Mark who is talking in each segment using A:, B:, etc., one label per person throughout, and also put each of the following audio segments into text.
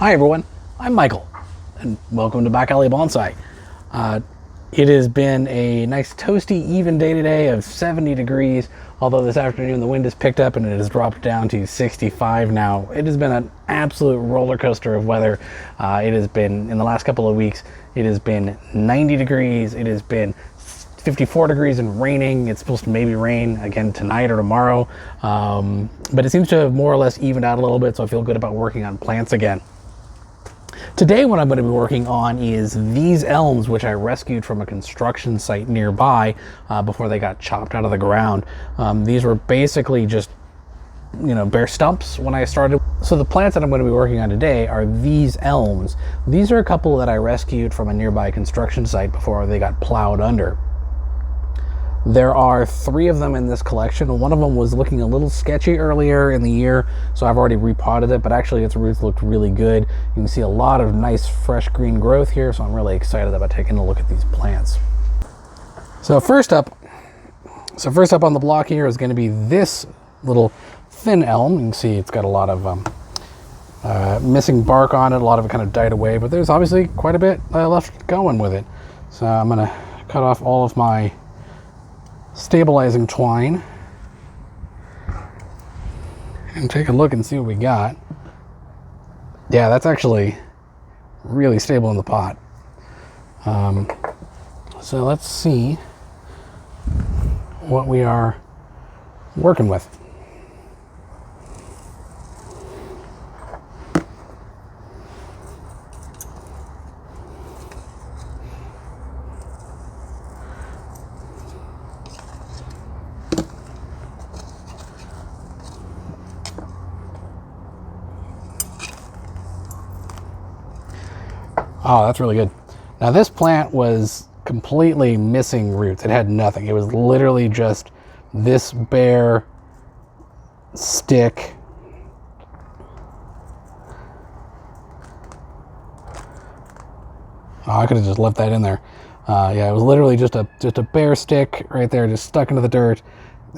A: Hi everyone, I'm Michael, and welcome to Back Alley Bonsai. It has been a nice toasty, even day today of 70 degrees, although this afternoon the wind has picked up and it has dropped down to 65 now. It has been an absolute roller coaster of weather. It has been, in the last couple of weeks, it has been 90 degrees, it has been 54 degrees and raining. It's supposed to maybe rain again tonight or tomorrow, but it seems to have more or less evened out a little bit, so I feel good about working on plants again. Today what I'm going to be working on is these elms, which I rescued from a construction site nearby before they got chopped out of the ground. These were basically just, bare stumps when I started. So the plants that I'm going to be working on today are these elms. These are a couple that I rescued from a nearby construction site before they got plowed under. There are 3 of them in this collection. One of them was looking a little sketchy earlier in the year, so I've already repotted it, but actually its roots looked really good. You can see a lot of nice fresh green growth here, so I'm really excited about taking a look at these plants. So first up on the block here is going to be this little thin elm. You can see it's got a lot of missing bark on it. A lot of it kind of died away, but there's obviously quite a bit left going with it. So I'm going to cut off all of my stabilizing twine and take a look and see what we got. Yeah, that's actually really stable in the pot. So let's see what we are working with. Oh, that's really good. Now this plant was completely missing roots. It had nothing. It was literally just this bare stick. Oh, I could have just left that in there. Yeah, it was literally just a bare stick right there, just stuck into the dirt,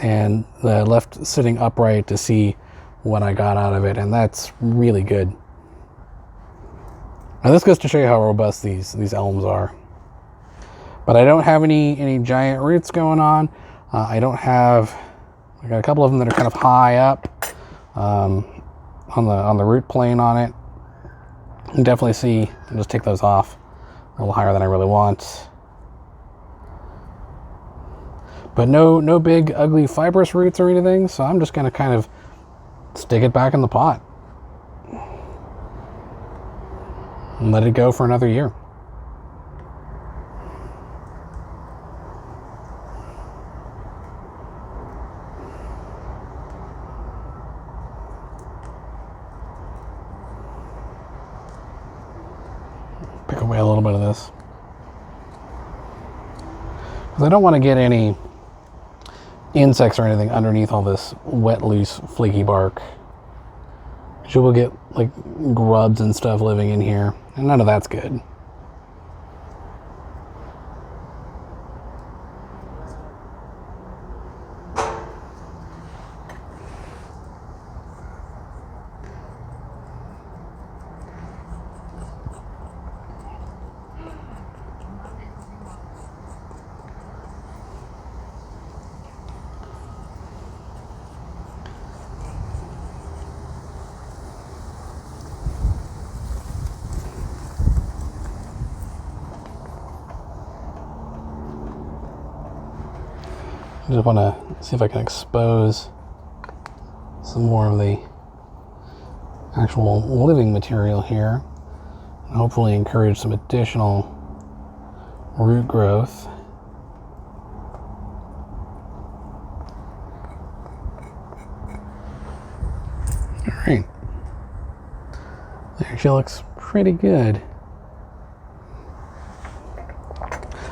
A: and left sitting upright to see what I got out of it, and that's really good. Now this goes to show you how robust these elms are. But I don't have any giant roots going on. I got a couple of them that are kind of high up on the root plane on it. You can definitely see, I'll just take those off a little higher than I really want. But no big ugly fibrous roots or anything, so I'm just gonna kind of stick it back in the pot and let it go for another year. Pick away a little bit of this, because I don't want to get any insects or anything underneath all this wet, loose, flaky bark. You will get like grubs and stuff living in here, and none of that's good. I just want to see if I can expose some more of the actual living material here, and hopefully encourage some additional root growth. All right, that actually looks pretty good.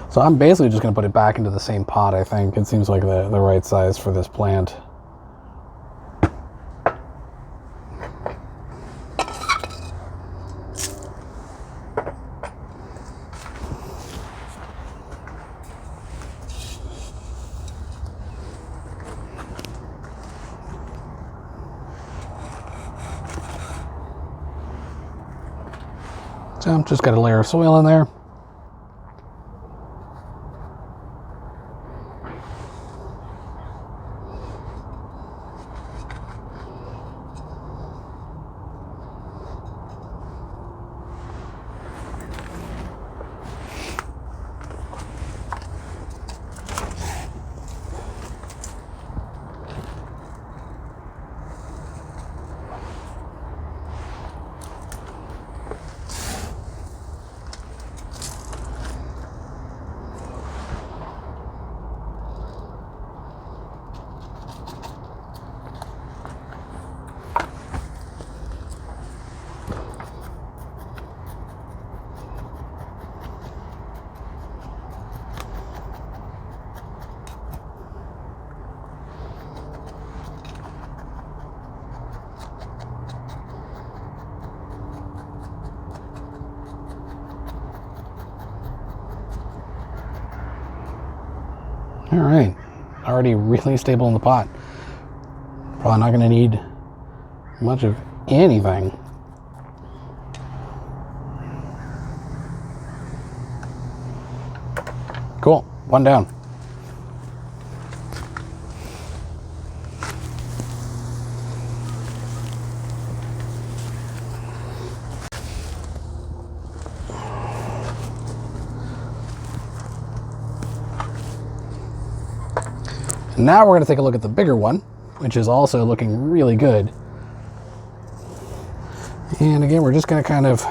A: So I'm basically just going to put it back into the same pot, I think. It seems like the right size for this plant. So just got a layer of soil in there. All right, already really stable in the pot. Probably not going to need much of anything. Cool, one down. Now we're going to take a look at the bigger one, which is also looking really good. And again, we're just going to kind of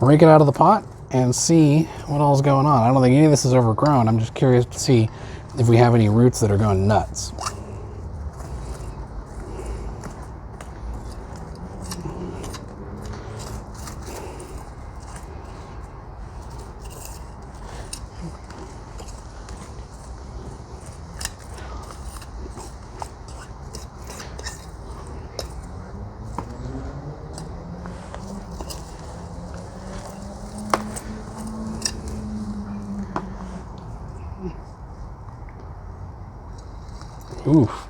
A: rake it out of the pot and see what all's going on. I don't think any of this is overgrown. I'm just curious to see if we have any roots that are going nuts. Oof.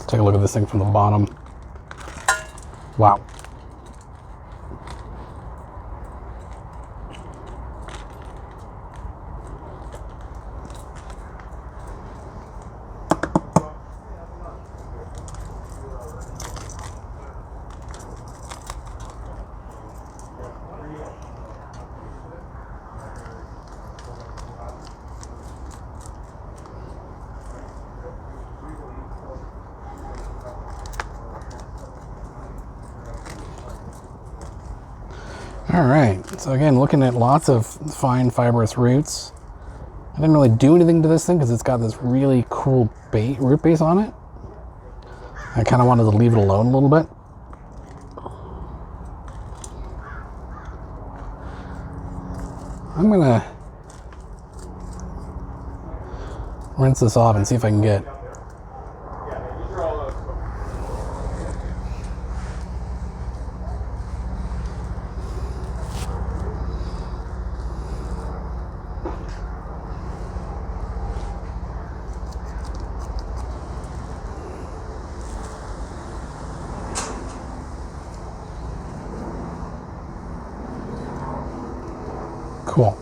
A: Take a look at this thing from the bottom. Wow. All right, so again, looking at lots of fine fibrous roots. I didn't really do anything to this thing because it's got this really cool root base on it. I kind of wanted to leave it alone a little bit. I'm gonna rinse this off and see if I can get cool.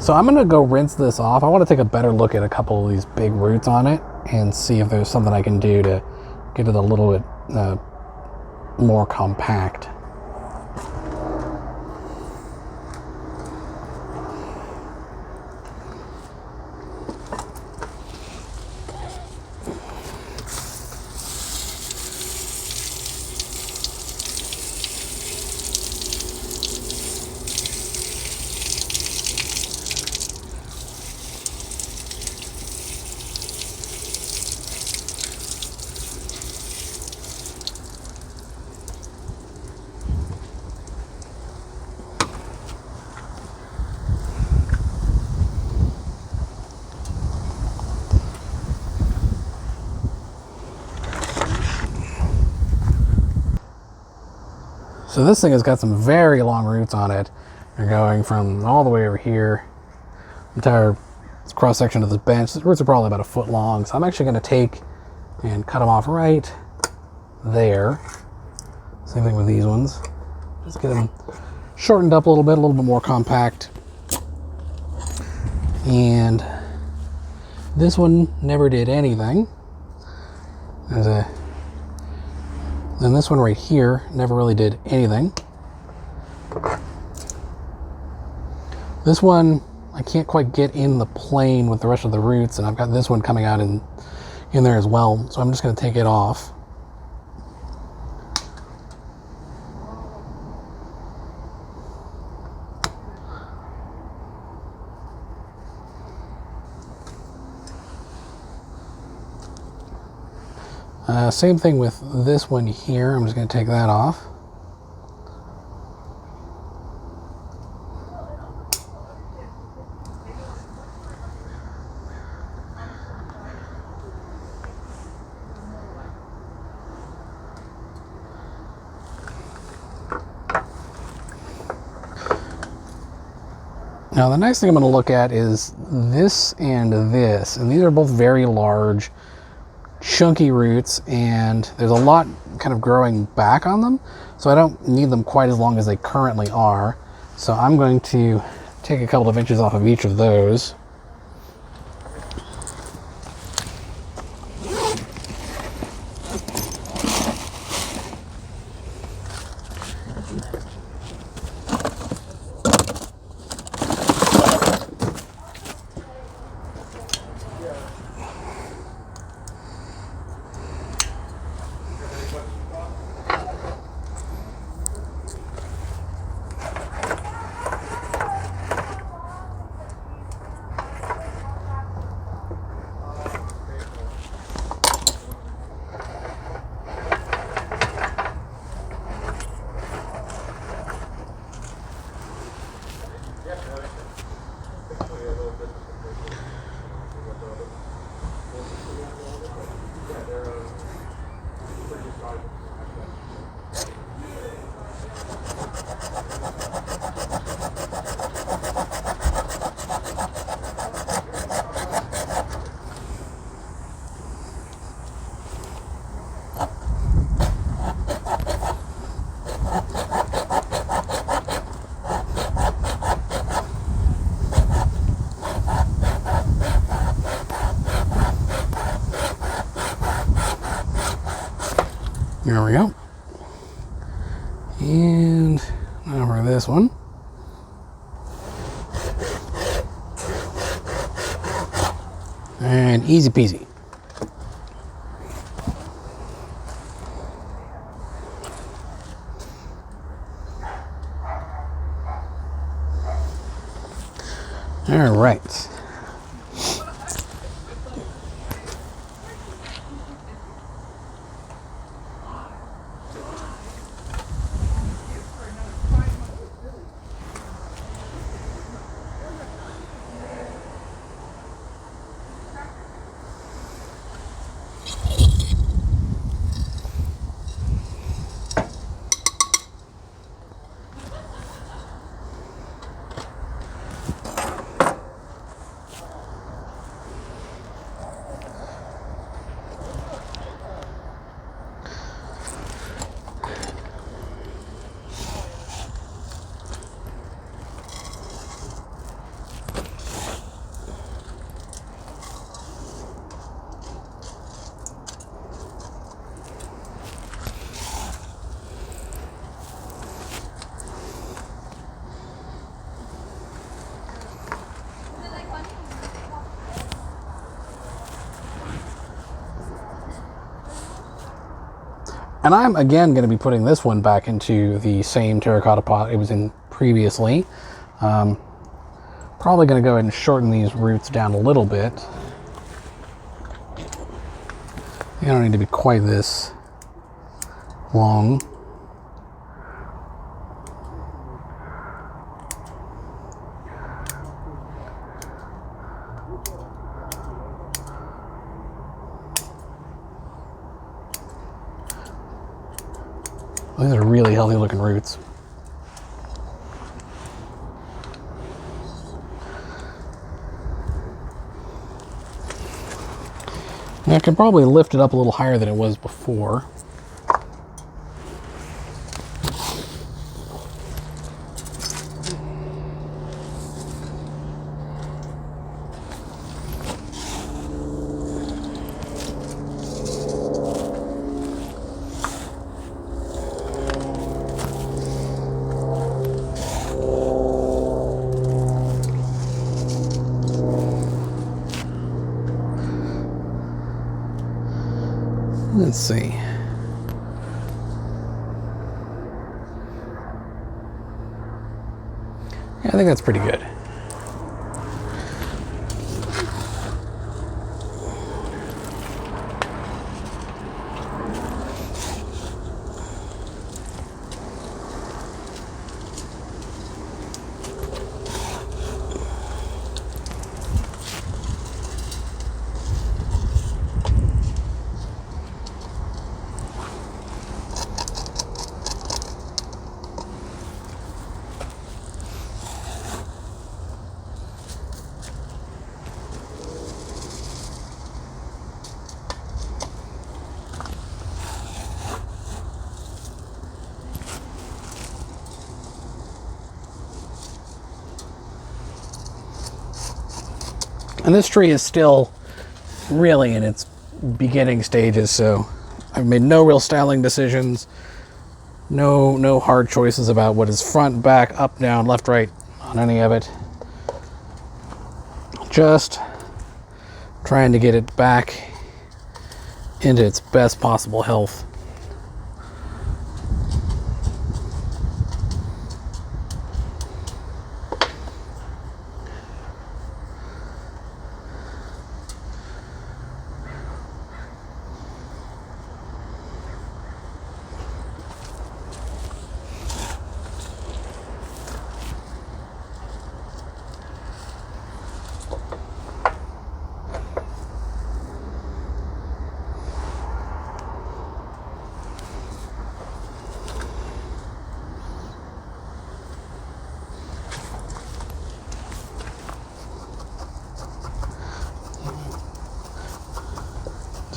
A: So I'm gonna go rinse this off. I want to take a better look at a couple of these big roots on it and see if there's something I can do to get it a little bit more compact. So this thing has got some very long roots on it. They're going from all the way over here. Entire cross section of this bench. The roots are probably about a foot long. So I'm actually going to take and cut them off right there. Same thing with these ones. Just get them shortened up a little bit more compact. And this one never did anything. Then this one right here never really did anything. This one I can't quite get in the plane with the rest of the roots, and I've got this one coming out in there as well, so I'm just going to take it off. Same thing with this one here. I'm just going to take that off. Now the next thing I'm going to look at is this and this, and these are both very large, chunky roots, and there's a lot kind of growing back on them, so I don't need them quite as long as they currently are. So I'm going to take a couple of inches off of each of those. There we go. And now for this one. And easy peasy. All right. And I'm again going to be putting this one back into the same terracotta pot it was in previously. Probably going to go ahead and shorten these roots down a little bit. They don't need to be quite this long. These are really healthy looking roots. I could probably lift it up a little higher than it was before. Let's see. Yeah, I think that's pretty good. And this tree is still really in its beginning stages, so I've made no real styling decisions, no hard choices about what is front, back, up, down, left, right on any of it. Just trying to get it back into its best possible health.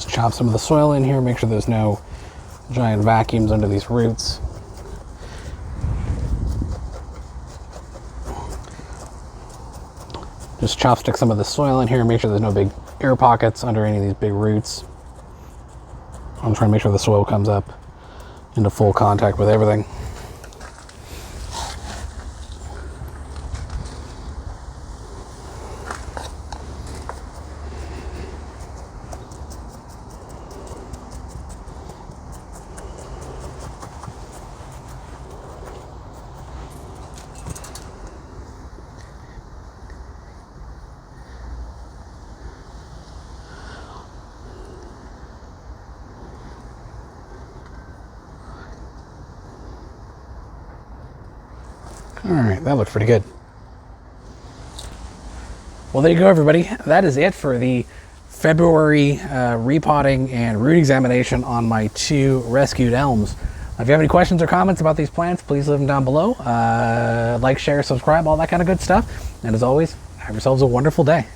A: Chop some of the soil in here, make sure there's no giant vacuums under these roots. Just chopstick some of the soil in here, make sure there's no big air pockets under any of these big roots. I'm trying to make sure the soil comes up into full contact with everything. All right, that looks pretty good. Well, there you go, everybody. That is it for the February repotting and root examination on my 2 rescued elms. If you have any questions or comments about these plants, please leave them down below. Like, share, subscribe, all that kind of good stuff. And as always, have yourselves a wonderful day.